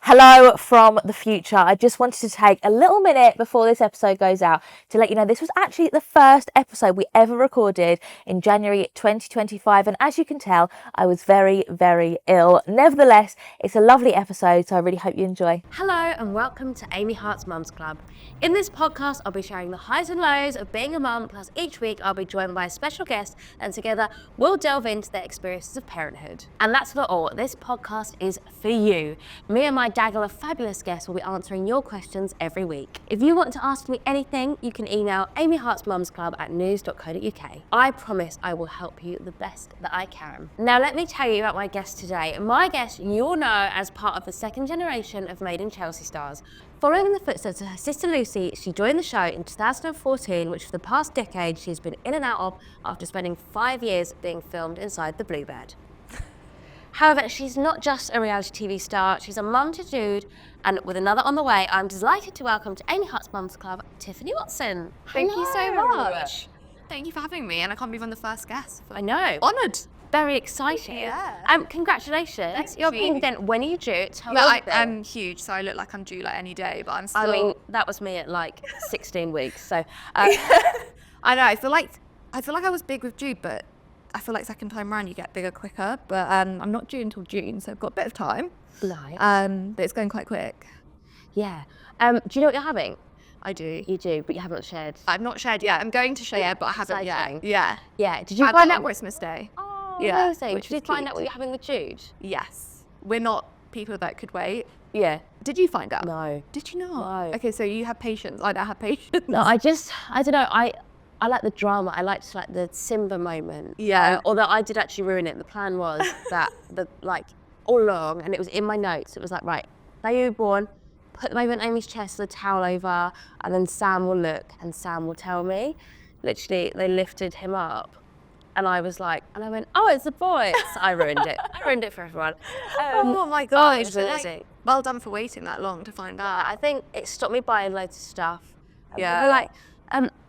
Hello from the future. I just wanted to take a little minute before this episode goes out to let you know this was actually the first episode we ever recorded in January 2025, and as you can tell, I was very, very ill. Nevertheless, it's a lovely episode, so I really hope you enjoy. Hello and welcome to Amy Hart's Mums Club. In this podcast, I'll be sharing the highs and lows of being a mum, plus each week I'll be joined by a special guest, and together we'll delve into their experiences of parenthood. And that's not all. This podcast is for you. Me and my daggle of fabulous guests will be answering your questions every week. If you want to ask me anything, you can email amyhartsmumsclub@news.co.uk. I promise I will help you the best that I can. Now let me tell you about my guest today. My guest you'll know as part of the second generation of Made in Chelsea stars. Following in the footsteps of her sister Lucy, she joined the show in 2014, which for the past decade she's been in and out of after spending 5 years being filmed inside the Bluebird. However, she's not just a reality TV star, she's a mum to Jude, and with another on the way, I'm delighted to welcome to Amy Hart's Mums Club, Tiffany Watson. Thank you so Hello. much. Thank you for having me, and I can't believe I'm the first guest. I know. Honoured. Very exciting. Yeah. Congratulations. Thank You're you. being then. When are you due? Tell No, me. I'm huge, so I look like I'm due like any day, but I'm still... I mean, that was me at like 16 weeks, so... I know, I feel like I was big with Jude, but I feel like second time around you get bigger quicker, but I'm not due until June, so I've got a bit of time. Nice. But it's going quite quick. Yeah. Do you know what you're having? I do. You do, but you haven't shared. I've not shared yet. I'm going to share, but I haven't Exciting. yet. Yeah. Yeah. Did you I find got out? on Christmas Day. Oh, Yeah, amazing. which Did you is find cute. out what you're having with Jude? Yes. We're not people that could wait. Yeah. Did you find out? No. Did you not? No. Okay, so you have patience. I don't have patience. No, I don't know. I like the drama. I liked like the Simba moment. Yeah. Although I did actually ruin it. The plan was that all along, and it was in my notes. It was like, right, now you're born, put them over on Amy's chest with a towel over, and then Sam will look and Sam will tell me. Literally, they lifted him up. And I was like, and I went, oh, it's a boy. So I ruined it. I ruined it for everyone. Oh my gosh. It was amazing. Well done for waiting that long to find out. I think it stopped me buying loads of stuff. Yeah. They were like,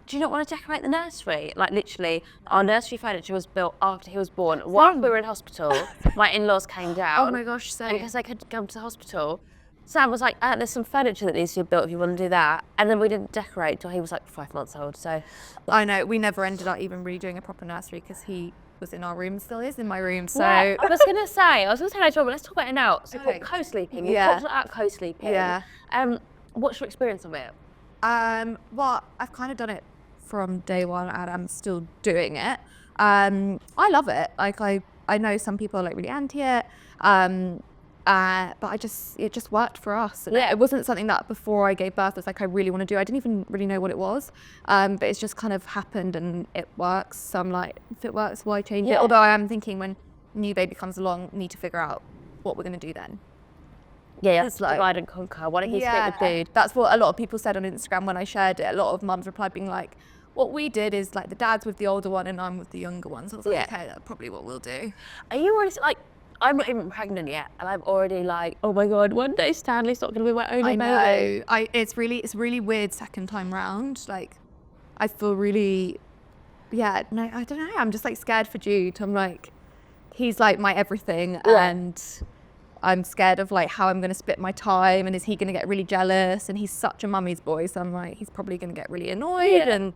do you not want to decorate the nursery? Like literally, our nursery furniture was built after he was born. While we were in hospital, my in-laws came down. Oh my gosh, And so because they could come to the hospital, Sam was like, there's some furniture that needs to be built if you want to do that. And then we didn't decorate until he was like 5 months old. So I know we never ended up even redoing a proper nursery because he was in our room, still is in my room. So yeah, I was going to say later on, but let's talk about it now. So Okay. co-sleeping. Yeah. You talked about co-sleeping. Yeah. What's your experience of it? well, I've kind of done it from day one, and I'm still doing it. I love it. Like I know some people are like really anti it. But it just worked for us. And Yeah. It wasn't something that before I gave birth was like I really want to do. I didn't even really know what it was. But it's just kind of happened and it works. So I'm like, if it works, why change it? Yeah. Although I am thinking when new baby comes along, need to figure out what we're going to do then. Yeah, It's like- divide and conquer. Why don't you stick with dude? That's what a lot of people said on Instagram when I shared it. A lot of mums replied being like, what we did is like the dad's with the older one and I'm with the younger one. So I was like, Yeah. okay, that's probably what we'll do. Are you already like? I'm not even pregnant yet, and I'm already like, oh my god, one day Stanley's not going to be my only I baby. know. It's really weird second time round. Like, I feel really, I don't know. I'm just like scared for Jude. I'm like, he's like my everything, Yeah. and I'm scared of like how I'm going to split my time, and is he going to get really jealous? And he's such a mummy's boy, so I'm like, he's probably going to get really annoyed, Yeah. and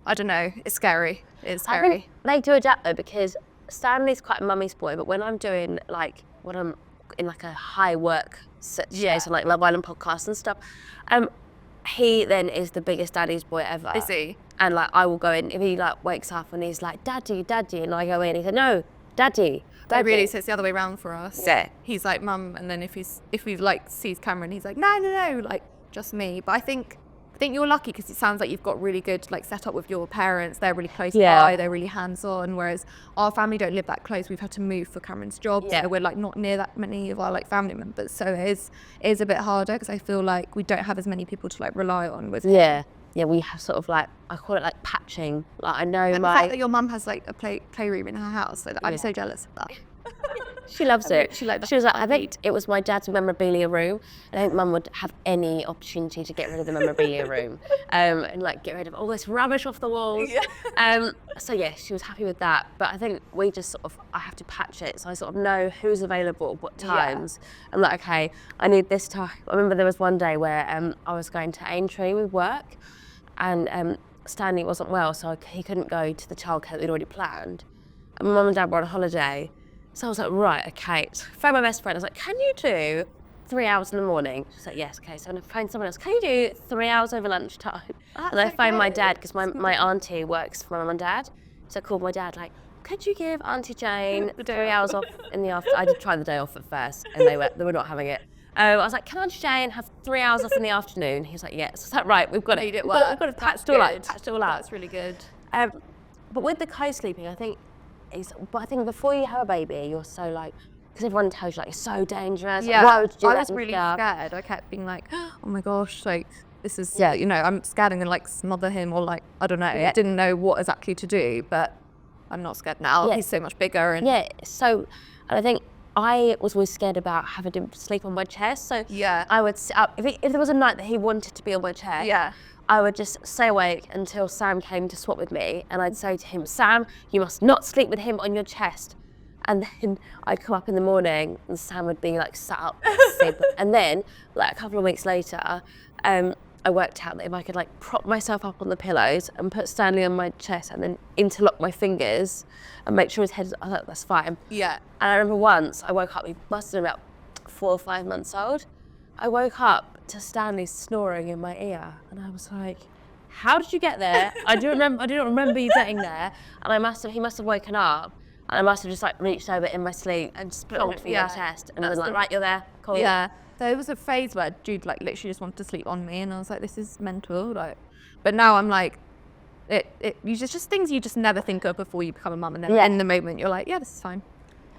I don't know. It's scary. It's I scary. think they do adapt though, because Stanley's quite a mummy's boy, but when I'm in like a high work situation, like Love Island podcast and stuff, he then is the biggest daddy's boy ever. Is he? And like I will go in if he like wakes up and he's like daddy, and I go in, he said no, daddy. That really, so it's the other way around for us. Yeah. He's like mum, and then if he like sees Cameron, he's like no, like just me. But I think you're lucky because it sounds like you've got really good like setup with your parents. They're really close by, they're really hands on. Whereas our family don't live that close. We've had to move for Cameron's job, so we're like not near that many of our like family members. So it is a bit harder because I feel like we don't have as many people to like rely on with. Yeah, we have sort of like, I call it like patching. Like I know And the fact that your mum has like a playroom in her house, so that I'm so jealous of that. She loves it. She like She was like, I think it was my dad's memorabilia room. I don't think Mum would have any opportunity to get rid of the memorabilia room, and like get rid of all this rubbish off the walls. So yeah, she was happy with that. But I think we just sort of, I have to patch it, so I sort of know who's available, what times. I'm like, okay, I need this time. I remember there was one day where I was going to Aintree with work, and Stanley wasn't well, so he couldn't go to the childcare that we'd already planned. And my mum and dad were on holiday. So I was like, right, okay. So I phoned my best friend. I was like, can you do 3 hours in the morning? She's like, yes, okay. So I phoned someone else. Can you do 3 hours over lunchtime? And I phoned my dad, because my auntie works for my mum and dad. So I called my dad, like, could you give Auntie Jane 3 hours off in the afternoon? I did try the day off at first, and they were not having it. I was like, can Auntie Jane have 3 hours off in the afternoon? He was like, yes. I was like, right, we've got it. We've got to patch it all out. Patch it all out. That's really good. But with the co-sleeping, I think before you have a baby, you're so like, because everyone tells you like, it's so dangerous. Yeah, why would you do I that was and really stuff? scared. I kept being like, oh my gosh, like this is, you know, I'm scared I'm gonna like smother him, or like, I don't know. I didn't know what exactly to do, but I'm not scared now. He's so much bigger. And and I think I was always scared about having to sleep on my chest. So I would sit up, if there was a night that he wanted to be on my chest, I would just stay awake until Sam came to swap with me, and I'd say to him, Sam, you must not sleep with him on your chest. And then I'd come up in the morning and Sam would be like sat up asleep. And then like a couple of weeks later, I worked out that if I could like prop myself up on the pillows and put Stanley on my chest and then interlock my fingers and make sure his head, I thought that's fine. Yeah. And I remember once I woke up, he must have been about 4 or 5 months old. I woke up to Stanley snoring in my ear, and I was like, how did you get there? I didn't remember you getting there. And he must have woken up, and I must have just like reached over in my sleep and just plonked me on my chest, and I was like, right, you're there, cool. Yeah. There was a phase where Jude like literally just wanted to sleep on me, and I was like, this is mental. Like, but now I'm like, you just things you just never think of before you become a mum, and then in the moment you're like, yeah, this is fine.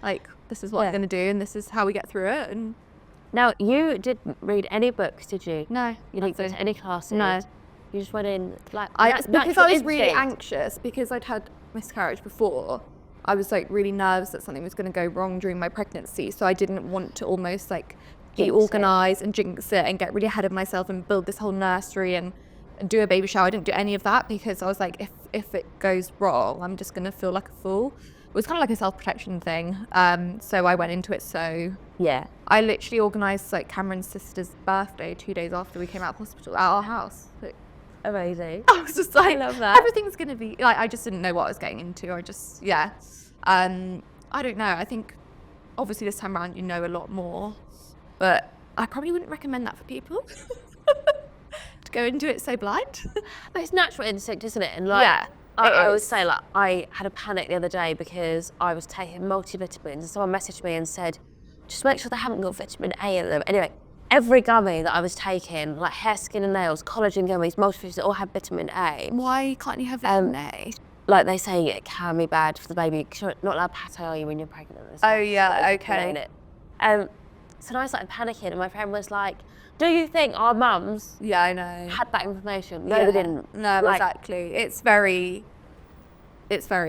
Like, this is what I'm gonna do, and this is how we get through it. And now, you didn't read any books, did you? No. You didn't go to any classes? No. You just went in like because I was really anxious because I'd had miscarriage before. I was like really nervous that something was going to go wrong during my pregnancy, so I didn't want to almost like be organised and jinx it and get really ahead of myself and build this whole nursery and do a baby shower. I didn't do any of that because I was like, if it goes wrong, I'm just going to feel like a fool. It was kind of like a self-protection thing. So I went into it I literally organised like Cameron's sister's birthday 2 days after we came out of hospital at our house. Like, amazing. I was just like, I love that. Everything's going to be, like, I just didn't know what I was getting into. I don't know. I think obviously this time around you know a lot more, but I probably wouldn't recommend that for people. To go into it so blind. But it's natural instinct, isn't it? And like, I always say, like, I had a panic the other day because I was taking multivitamins, and someone messaged me and said, just make sure they haven't got vitamin A in them. Anyway, every gummy that I was taking, like hair, skin and nails, collagen gummies, multivitamins, they all had vitamin A. Why can't you have vitamin A? Like they say it can be bad for the baby because you're not allowed pate, are you, when you're pregnant? Oh yeah, okay. So I started panicking, and my friend was like, do you think our mums I know. had that information? No, they didn't. No, like, exactly. It's very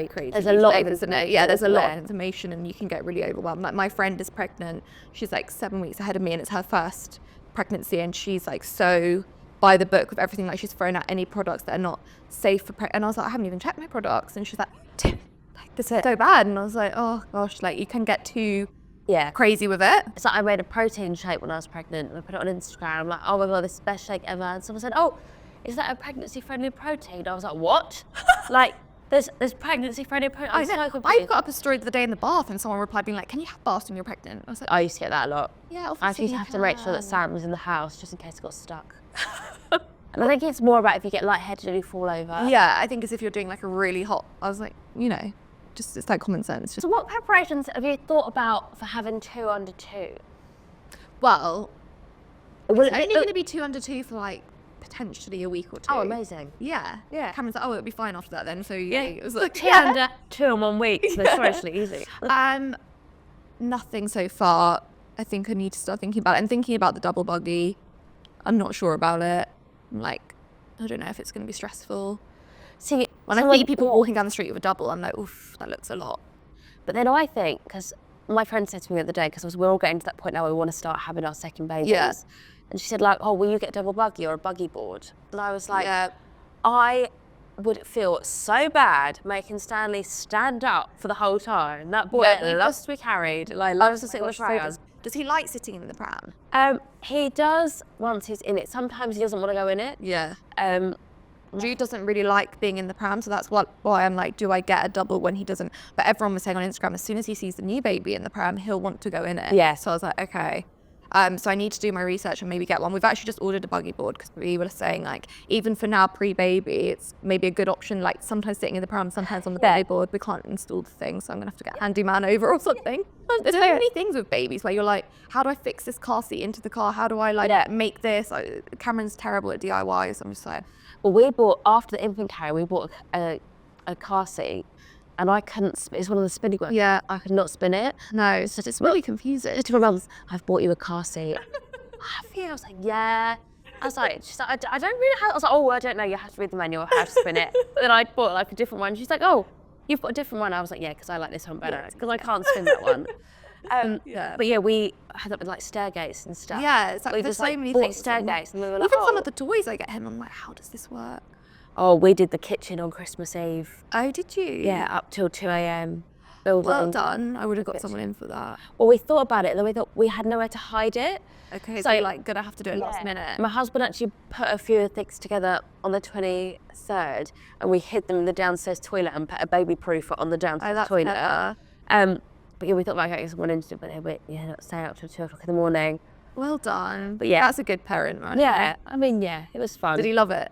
crazy. There's a lot of information. Yeah, there's a lot of information, and you can get really overwhelmed. Like my friend is pregnant. She's like 7 weeks ahead of me, and it's her first pregnancy, and she's like so by the book with everything. Like she's thrown out any products that are not safe for and I was like, I haven't even checked my products, and she's like this is so bad. And I was like, oh gosh, like you can get too crazy with it. It's like I made a protein shake when I was pregnant, and I put it on Instagram. I'm like, oh my god, this is the best shake ever. And someone said, oh, is that a pregnancy friendly protein? I was like, what? Like there's pregnancy friendly protein. I got up a story the other day in the bath, and someone replied being like, can you have baths when you're pregnant? I was like, I used to get that a lot. Yeah, I used to have to make sure that Sam was in the house just in case it got stuck. And I think it's more about if you get lightheaded and you fall over. Yeah, I think as if you're doing like a really hot, I was like, you know, just it's like common sense. So what preparations have you thought about for having 2 under 2? Well, it's only going to be 2 under 2 for like potentially a week or 2. Oh, amazing. Yeah. Cameron's like, oh, it'll be fine after that then. So it was like 2 under 2 in 1 week. So it's actually easy. Nothing so far. I think I need to start thinking about it. I'm thinking about the double buggy. I'm not sure about it. I'm like, I don't know if it's going to be stressful. See, when I see people walking down the street with a double, I'm like, oof, that looks a lot. But then I think, because my friend said to me the other day, because we're all getting to that point now where we want to start having our second babies. Yeah. And she said, like, oh, will you get a double buggy or a buggy board? And I was like, Yeah. I would feel so bad making Stanley stand up for the whole time. That boy loves to be carried. Like, loves to sit in the pram. Does he like sitting in the pram? He does once he's in it. Sometimes he doesn't want to go in it. Yeah. Um, Jude doesn't really like being in the pram, so that's why I'm like, do I get a double when he doesn't? But everyone was saying on Instagram, as soon as he sees the new baby in the pram, he'll want to go in it. Yeah. So I was like, okay. So I need to do my research and maybe get one. We've actually just ordered a buggy board because we were saying, like, even for now, pre-baby, it's maybe a good option, like sometimes sitting in the pram, sometimes on the buggy board. We can't install the thing, so I'm going to have to get a handyman over or something. There's so many things with babies where you're like, how do I fix this car seat into the car? How do I, like, make this? Cameron's terrible at DIY, so I'm just like... Well, we bought, after the infant carrier, we bought a car seat, and I couldn't, it's one of the spinning ones. Yeah. I could not spin it. No, so it's really confusing. To my mum's, I've bought you a car seat. Have you? I was like, yeah. I was like, she's like, I don't really have, I was like, oh, I don't know, you have to read the manual, how to spin it. But then I bought like a different one. She's like, oh, you've got a different one. I was like, yeah, because I like this one better, because I can't spin that one. But yeah, we had up with like stair gates and stuff. Yeah, it's like, there's so many things. Stair gates, and we were like, even some of the toys I get him, I'm like, how does this work? Oh, we did the kitchen on Christmas Eve. Oh, did you? Yeah, up till 2 a.m. Well done. I would have got someone in for that. Well, we thought about it, then we thought we had nowhere to hide it. Okay, so you're like gonna have to do it last minute. My husband actually put a few things together on the 23rd, and we hid them in the downstairs toilet and put a baby proofer on the downstairs toilet. But yeah, we thought about getting someone into it, but we not stay up till 2 o'clock in the morning. Well done. But yeah, that's a good parent, right? Yeah, I mean, yeah, it was fun. Did he love it?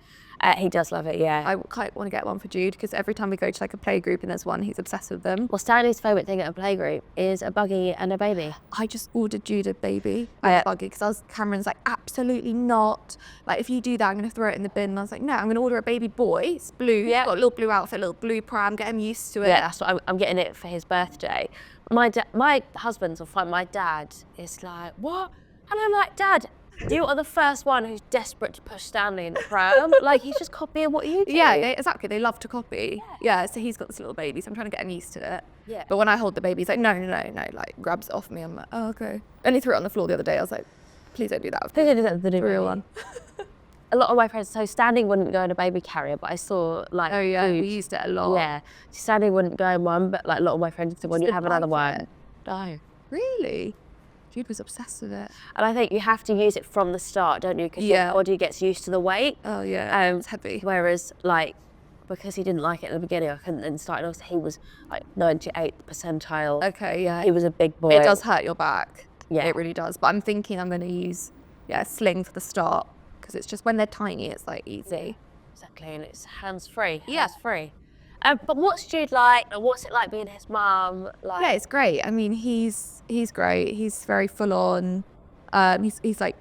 He does love it, yeah. I quite want to get one for Jude because every time we go to like a play group and there's one, he's obsessed with them. Well, Stanley's favourite thing at a playgroup is a buggy and a baby. I just ordered Jude a baby a buggy because Cameron's like, absolutely not. Like, if you do that, I'm going to throw it in the bin. And I was like, no, I'm going to order a baby boy. It's blue. Yeah. Got a little blue outfit, a little blue pram. Get him used to it. Yeah, that's what I'm getting it for his birthday. My husband's will find my dad is like, what? And I'm like, Dad, you are the first one who's desperate to push Stanley in the pram. Like, he's just copying what you do. Yeah, exactly. They love to copy. Yeah, so he's got this little baby, so I'm trying to get him used to it. Yeah. But when I hold the baby, he's like, no, like, grabs it off me. I'm like, oh, okay. And he threw it on the floor the other day. I was like, please don't do that. Please don't do that with the new real one. A lot of my friends, so Stanley wouldn't go in a baby carrier, but I saw like... Oh, yeah, food. we used it a lot. Yeah. Stanley wouldn't go in one, but like a lot of my friends said, when you have another one. No. Really? Jude was obsessed with it. And I think you have to use it from the start, don't you? Because your body gets used to the weight. Oh, yeah. It's heavy. Whereas, like, because he didn't like it in the beginning, I couldn't then start. And he was like 98th percentile. Okay, yeah. He was a big boy. It does hurt your back. Yeah. It really does. But I'm thinking I'm going to use, a sling for the start. Because it's just when they're tiny, it's like easy. Exactly. And it's hands-free. Yeah. Hands-free. But what's Jude like? And what's it like being his mum? Like, yeah, it's great. I mean, he's great. He's very full on. He's like,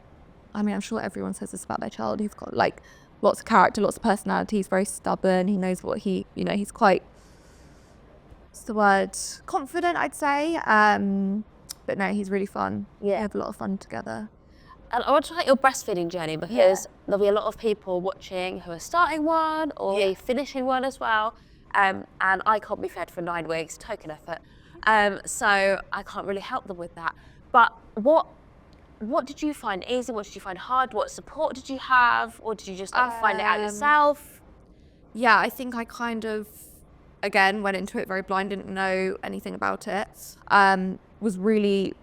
I mean, I'm sure everyone says this about their child. He's got like lots of character, lots of personality. He's very stubborn. He knows what he's quite, what's the word? Confident, I'd say. But no, he's really fun. Yeah. We have a lot of fun together. And I want to talk about your breastfeeding journey because there'll be a lot of people watching who are starting one or finishing one as well. And I can't be fed for 9 weeks, token effort. So I can't really help them with that. But what did you find easy? What did you find hard? What support did you have? Or did you just find it out yourself? Yeah, I think I kind of, again, went into it very blind, didn't know anything about it. Was really,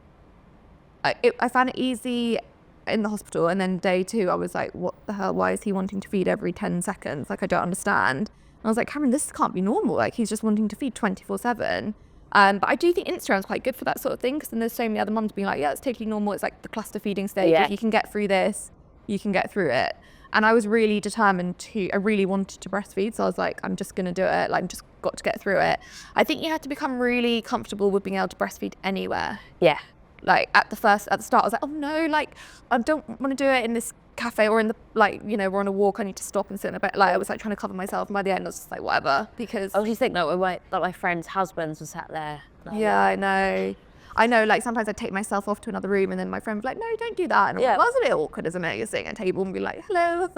I found it easy in the hospital, and then day 2 I was like, what the hell, why is he wanting to feed every 10 seconds? Like, I don't understand. I was like, Cameron, this can't be normal. Like, he's just wanting to feed 24/7. But I do think Instagram's quite good for that sort of thing, because then there's so many other mums being like, yeah, it's totally normal. It's like the cluster feeding stage. If you can get through this, you can get through it. And I was really determined I really wanted to breastfeed. So I was like, I'm just going to do it. Like, I'm just got to get through it. I think you have to become really comfortable with being able to breastfeed anywhere. Yeah. Like at the start, I was like, oh no, like I don't want to do it in this cafe or in the, like, we're on a walk, I need to stop and sit in a bed. Like, I was like trying to cover myself, and by the end I was just like, whatever, because... I was think that my friends' husbands were sat there. Like, yeah, I know, like sometimes I'd take myself off to another room and then my friend would be like, no, don't do that. And I'm like, well, it's a bit awkward, isn't it? You're sitting at a table and be like, hello.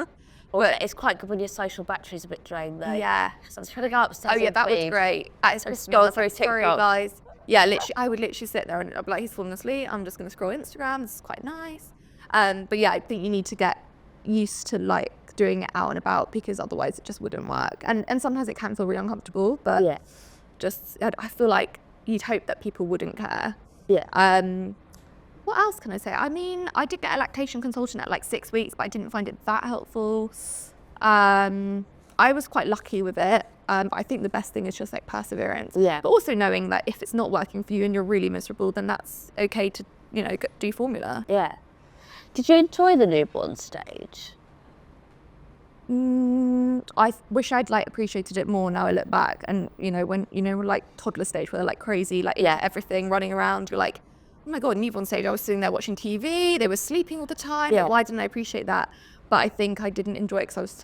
But it's quite good when your social battery's a bit drained though. Yeah. So I was trying to go upstairs. Oh yeah, that was great. At his Christmas, I was like, sorry guys. Yeah, literally, I would literally sit there and I'd be like, he's falling asleep. I'm just going to scroll Instagram. This is quite nice. But yeah, I think you need to get used to like doing it out and about, because otherwise it just wouldn't work. And sometimes it can feel really uncomfortable, but Yeah. just, I feel like you'd hope that people wouldn't care. Yeah. What else can I say? I mean, I did get a lactation consultant at like 6 weeks, but I didn't find it that helpful. I was quite lucky with it. But I think the best thing is just like perseverance. Yeah. But also knowing that if it's not working for you and you're really miserable, then that's okay to, do formula. Yeah. Did you enjoy the newborn stage? I wish I'd like appreciated it more now I look back. And, when, like toddler stage where they're like crazy, like everything running around, you're like, oh my God, newborn stage, I was sitting there watching TV, they were sleeping all the time. Yeah. Like, why didn't I appreciate that? But I think I didn't enjoy it because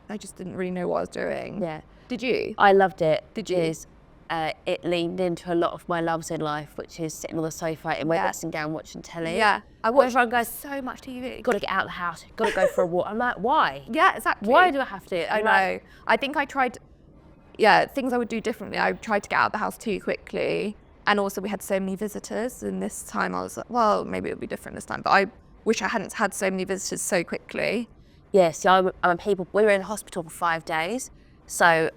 I just didn't really know what I was doing. Yeah. Did you? I loved it. Did you? It leaned into a lot of my loves in life, which is sitting on the sofa in my dressing gown watching telly. Yeah. I watched Everyone goes, so much TV. got to get out of the house, got to go for a walk. I'm like, why? Yeah, exactly. Why do I have to? I know. I think I tried, things I would do differently. I tried to get out of the house too quickly. And also we had so many visitors. And this time I was like, well, maybe it'll be different this time. But I wish I hadn't had so many visitors so quickly. Yes, we were in hospital for 5 days. So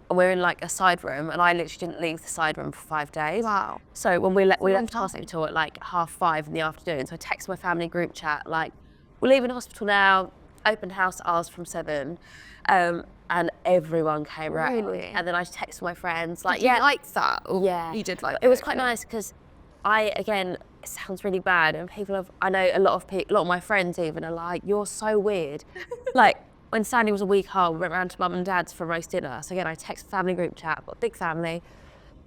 we're in like a side room, and I literally didn't leave the side room for 5 days. Wow. So when we left hospital at like 5:30 in the afternoon, so I texted my family group chat, like, we're leaving hospital now, open house hours from 7. And everyone came round. Really? And then I texted my friends, like, Did you like that? Or yeah. You did like it. It was quite nice because it sounds really bad, and I know a lot of my friends even are like, you're so weird. Like, when Sandy was a week old, we went round to mum and dad's for roast dinner. So again, I texted family group chat, got a big family.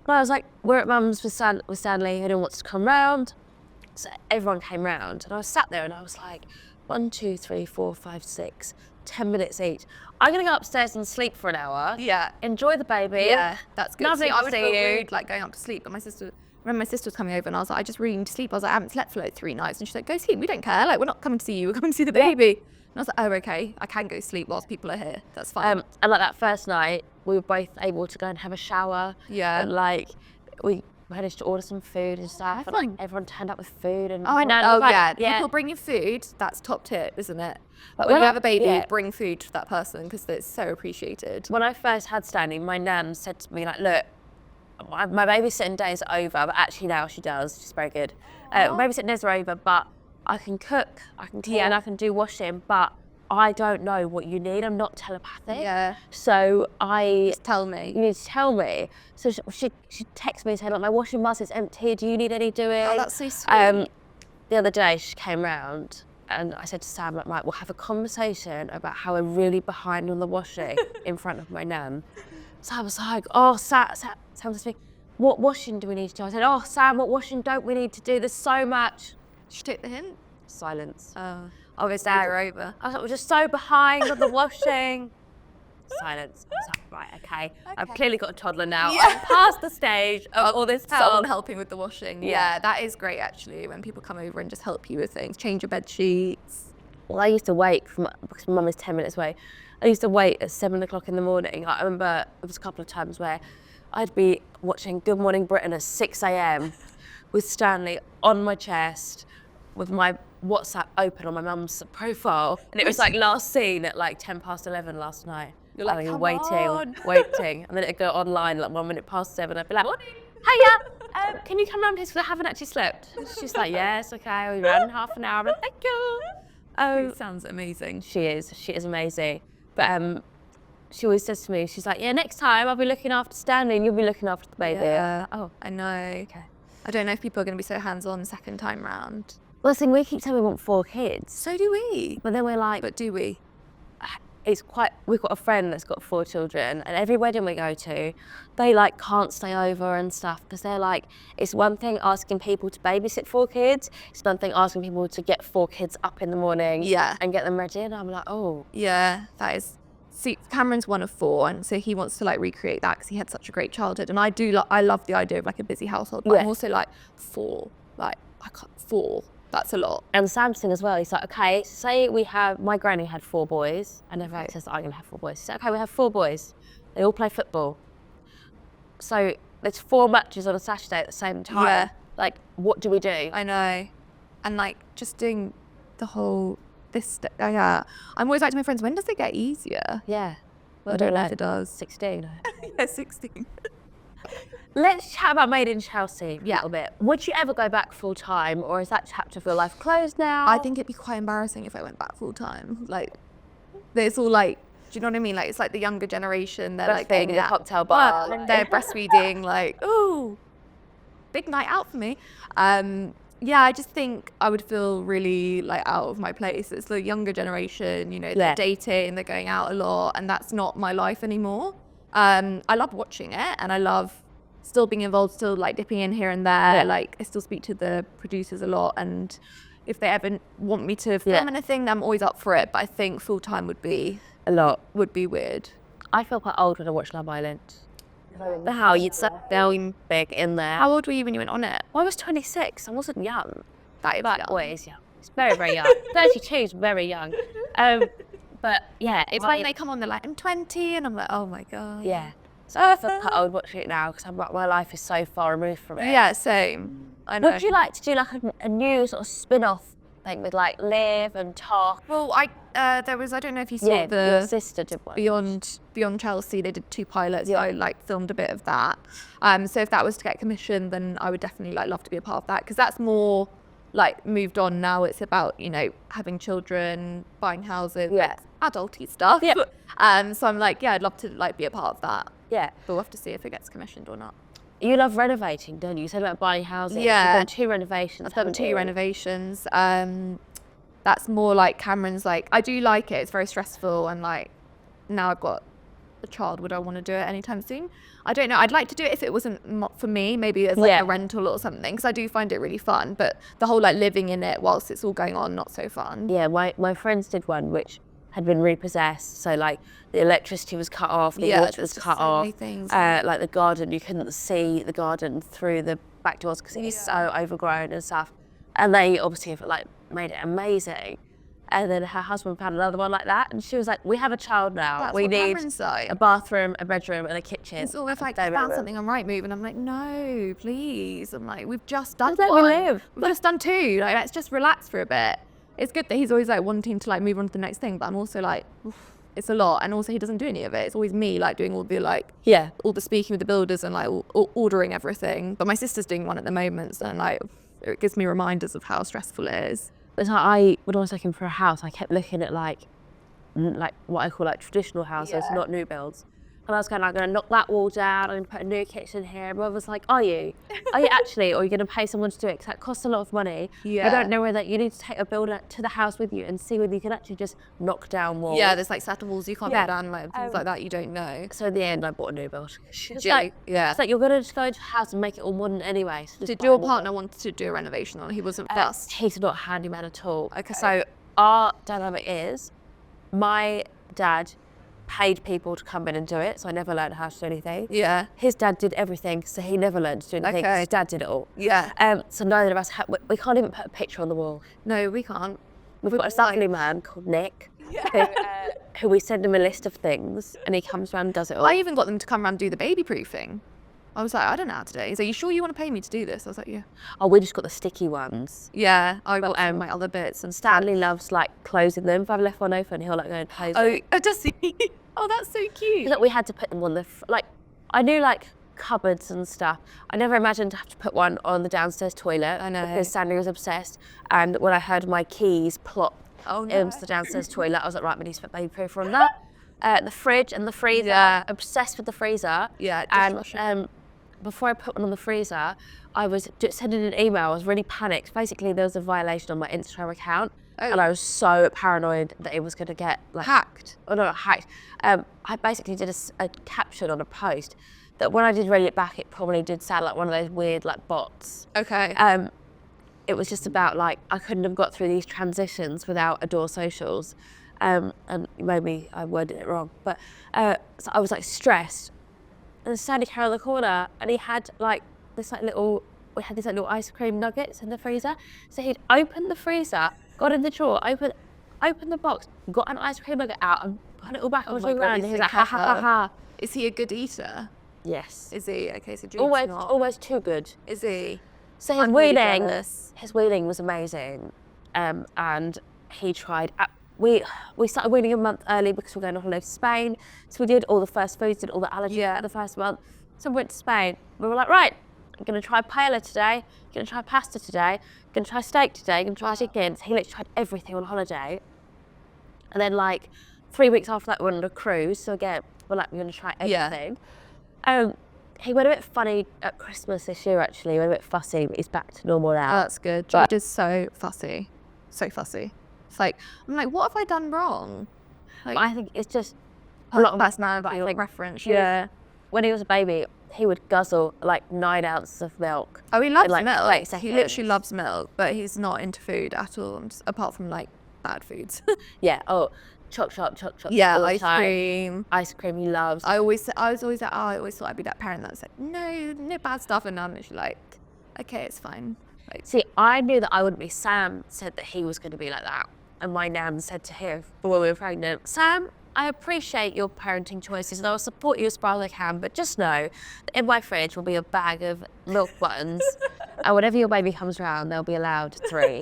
And I was like, we're at mum's with Stanley, anyone wants to come round? So everyone came round, and I was sat there and I was like, 1, 2, 3, 4, 5, 6, 10 minutes each. I'm gonna go upstairs and sleep for an hour. Yeah. Enjoy the baby. Yeah, that's good. Lovely I to would see feel you. rude, like going up to sleep. But my sister was coming over, and I was like, I just really need to sleep. I was like, I haven't slept for like 3 nights. And she's like, go sleep. We don't care. Like, we're not coming to see you. We're coming to see the baby. And I was like, oh, okay. I can go sleep whilst people are here. That's fine. And like that first night, we were both able to go and have a shower. Yeah. And like, we managed to order some food and stuff. And like, everyone turned up with food. And I know. Oh, Yeah. yeah. People bringing food, that's top tip, isn't it? But When when you I- have a baby, yeah. bring food to that person, because it's so appreciated. When I first had Stanley, my nan said to me, like, look, my babysitting days are over, but actually now she does. She's very good. Babysitting days are over, but I can cook, I can clean, and I can do washing, but I don't know what you need. I'm not telepathic. Yeah. So Just tell me. you need to tell me. So she texted me saying, like, my washing basket's empty. Do you need any doing? Oh, that's so sweet. The other day she came round and I said to Sam, like, right, we'll have a conversation about how we're really behind on the washing in front of my nan. So I was like, oh, Sam said to me, what washing do we need to do? I said, oh, Sam, what washing don't we need to do? There's so much. Did you take the hint? Silence. Obviously, you're over. I was like, we're just so behind on the washing. Silence. I was like, right, okay. I've clearly got a toddler now. Yeah. I'm past the stage of all this Someone help. helping with the washing. Yeah. Yeah, that is great actually, when people come over and just help you with things. Change your bed sheets. Well, I used to wait because my mum is 10 minutes away. I used to wait at 7 o'clock in the morning. I remember there was a couple of times where I'd be watching Good Morning Britain at 6 a.m. with Stanley on my chest with my WhatsApp open on my mum's profile. And it was like last seen at like 11:10 last night. You're like, And come waiting. on. And then it'd go online like 1:07. I'd be like, hiya, can you come round please? Because I haven't actually slept. She's like, yes, okay, we'll be around in half an hour. I'm like, thank you. It sounds amazing. She is amazing. But she always says to me, she's like, yeah, next time I'll be looking after Stanley and you'll be looking after the baby. Yeah. Oh, I know. Okay. I don't know if people are going to be so hands-on the second time round. Well, the thing, we keep saying we want 4 kids. So do we. But then we're like, But do we? we've got a friend that's got 4 children, and every wedding we go to, they like can't stay over and stuff because they're like, it's one thing asking people to babysit 4 kids, it's another thing asking people to get 4 kids up in the morning and get them ready. And I'm like, oh. Yeah, that is. See, Cameron's one of 4, and so he wants to like recreate that because he had such a great childhood. And I love the idea of like a busy household, but I'm also like 4. Like, I can't 4. That's a lot. And Samson as well, he's like, okay, say my granny had 4 boys, and everyone says that I'm gonna have 4 boys. He said, okay, we have 4 boys. They all play football. So there's 4 matches on a Saturday at the same time. Yeah. Like, what do we do? I know. And like just doing the whole yeah. I'm always like to my friends, when does it get easier? Yeah. I don't know if it does. 16. Yeah, 16. Let's chat about Made in Chelsea a Yeah. little bit. Would you ever go back full time, or is that chapter of your life closed now? I think it'd be quite embarrassing if I went back full time. Like, it's all like, do you know what I mean? Like, it's like the younger generation. They're like Breastfeeding getting in a that cocktail bar. and they're breastfeeding. Like, ooh, big night out for me. Yeah, I just think I would feel really like out of my place. It's the younger generation, you know, they're dating, they're going out a lot, and that's not my life anymore. I love watching it, and I love still being involved, still like dipping in here and there. Like, I still speak to the producers a lot, and if they ever want me to film anything, I'm always up for it. But I think full time would be a lot. Would be weird. I feel quite old when I watch Love Island. How you'd start feeling big in there. How old were you when you went on it? Well, I was 26. I wasn't young. That is young. Well, it is young. It's very, very young. 32 is very young. But yeah, It's when they come on, they're like, I'm 20, and I'm like, oh my God. Yeah. So I feel quite old watching it now because my life is so far removed from it. Yeah, same. I know. Would you like to do like a new sort of spin-off thing with like Liv and Talk? Well, there was, I don't know if you saw your sister did one. Beyond Chelsea, they did 2 pilots. I like filmed a bit of that. So if that was to get commissioned, then I would definitely like love to be a part of that, because that's more like moved on now. It's about, you know, having children, buying houses, adulty stuff. Yeah. So I'm like, yeah, I'd love to like be a part of that. Yeah. But we'll have to see if it gets commissioned or not. You love renovating, don't you? You said about buying houses. Yeah. You've done 2 renovations. I've done 2 renovations. That's more like Cameron's like, I do like it. It's very stressful, and like now I've got a child. Would I want to do it anytime soon? I don't know. I'd like to do it if it wasn't for me, maybe as like a rental or something, because I do find it really fun. But the whole like living in it whilst it's all going on, not so fun. Yeah, my friends did one which had been repossessed. So like the electricity was cut off, the water was cut off. Like the garden, you couldn't see the garden through the back doors because it was so overgrown and stuff. And they obviously have like made it amazing. And then her husband found another one like that, and she was like, "We have a child now. That's we what need Cameron's like. a bathroom, a bedroom, and a kitchen." It's all if like I found something on Rightmove, and I'm like, no, please. I'm like, we've just done Let me live. We've just done 2. Like, let's just relax for a bit. It's good that he's always like wanting to like move on to the next thing, but I'm also like, oof, it's a lot, and also he doesn't do any of it. It's always me like doing all the like all the speaking with the builders and like ordering everything. But my sister's doing one at the moment, so like it gives me reminders of how stressful it is. But when I was looking for a house, I kept looking at like what I call like traditional houses, not new builds. And I was going, I'm going to knock that wall down, I'm going to put a new kitchen here. And Mum was like, are you actually? Or are you going to pay someone to do it? Because that costs a lot of money. Yeah. I don't know whether you need to take a builder to the house with you and see whether you can actually just knock down walls. Yeah, there's like satin walls you can't knock down, like things like that you don't know. So in the end, I bought a new build. It's yeah. like you're going to just go into a house and make it all modern anyway. So Did your partner want to do a renovation on? He wasn't fussed? He's not a handyman at all. Okay. So our dynamic is, my dad paid people to come in and do it, so I never learned how to do anything. Yeah. His dad did everything, so he never learned to do anything. Okay. His dad did it all. Yeah. So neither of us we can't even put a picture on the wall. No, we can't. We've got a lovely man called Nick, who we send him a list of things, and he comes around and does it all. I even got them to come around and do the baby proofing. I was like, I don't know how to do it. He's like, you sure you want to pay me to do this? I was like, yeah. Oh, we just got the sticky ones. Yeah, I got my other bits. And Stanley loves like closing them. If I've left one open, he'll like go and close it. Oh, does he? Oh, that's so cute. Like we had to put them on the I knew like cupboards and stuff. I never imagined to have to put one on the downstairs toilet. I know. Because Stanley was obsessed. And when I heard my keys plop into the downstairs toilet, I was like, right, we need to put baby proof on that. The fridge and the freezer. Yeah. Obsessed with the freezer. Yeah, and before I put one on the freezer, I was just sending an email. I was really panicked. Basically, there was a violation on my Instagram account. Oh. And I was so paranoid that it was going to get like hacked. Oh no, not hacked. I basically did a caption on a post that when I did read it back, it probably did sound like one of those weird like bots. Okay. It was just about like I couldn't have got through these transitions without Adore Socials, and maybe I worded it wrong. But so I was like stressed, and Sandy came around the corner, and he had like this like little. We had these like little ice cream nuggets in the freezer. So he'd opened the freezer, got in the drawer, opened the box, got an ice cream nugget out, and put it all back on the ground. And he was like, ha ha ha ha. Is he a good eater? Yes. Is he? Okay, so Jude's not. Almost too good. Is he? So his I'm really wheeling, jealous. was amazing, and he tried. We started wheeling a month early because we're going on holiday to Spain. So we did all the first foods, did all the allergies for the first month. So we went to Spain. We were like, right, I'm gonna try paella today. Gonna try pasta today. Gonna try steak today. Gonna try chicken. So he literally tried everything on holiday. And then like 3 weeks after that, we went on a cruise. So again, we're gonna try everything. He went a bit funny at Christmas this year, actually. He went a bit fussy, but he's back to normal now. Oh, that's good. Jude is so fussy. So fussy. It's like, I'm like, what have I done wrong? Like, I think it's just a lot of personality, like reference. Yeah. When he was a baby, he would guzzle like 9 ounces of milk. Oh, he loves like, milk. like He literally loves milk, but he's not into food at all, apart from like bad foods. Yeah. Oh, chop. Yeah, all the ice time. cream. Ice cream he loves. I always thought I'd be that parent that was like, no bad stuff, and I'm literally like, okay, it's fine. Like, See, I knew that I wouldn't be. Sam said that he was going to be like that. And my nan said to him when we were pregnant, Sam, I appreciate your parenting choices and I will support you as far as I can, but just know that in my fridge will be a bag of milk buttons and whenever your baby comes around, they'll be allowed 3.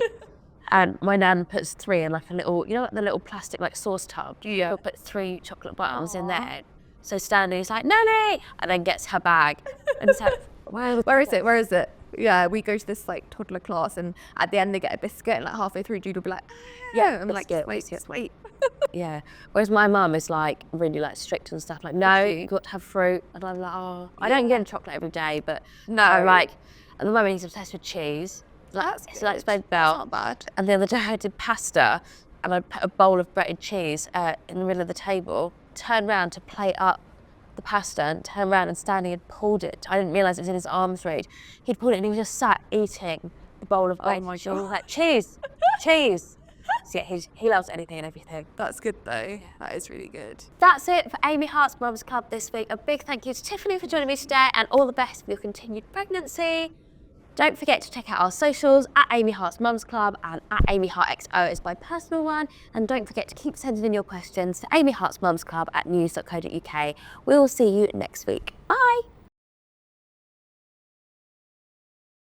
And my nan puts 3 in like a little, like the little plastic like sauce tub. Yeah. She'll put 3 chocolate buttons in there. So Stanley's like, Nanny! And then gets her bag. And so, where is it? Yeah, we go to this like toddler class, and at the end they get a biscuit, and like halfway through Jude will be like, yeah, I'm like, wait. Yeah. Whereas my mum is like really like strict and stuff. Like, no, you've got to have fruit. And I'm like, oh, I don't get chocolate every day, but no. I'm like, at the moment he's obsessed with cheese. That's so like Spain belt. Not bad. And the other day I did pasta, and I put a bowl of breaded cheese in the middle of the table. Turned round to plate up the pasta and turned around and Stanley had pulled it. I didn't realise it was in his arms reach. He'd pulled it and he was just sat eating the bowl of bread. Oh my God. I was like, cheese. So yeah, he loves anything and everything. That's good though. Yeah. That is really good. That's it for Amy Hart's Mums Club this week. A big thank you to Tiffany for joining me today and all the best for your continued pregnancy. Don't forget to check out our socials at Amy Hart's Mums Club and at Amy Hart XO is my personal one. And don't forget to keep sending in your questions to Amy Hart's Mums Club at news.co.uk. We will see you next week. Bye.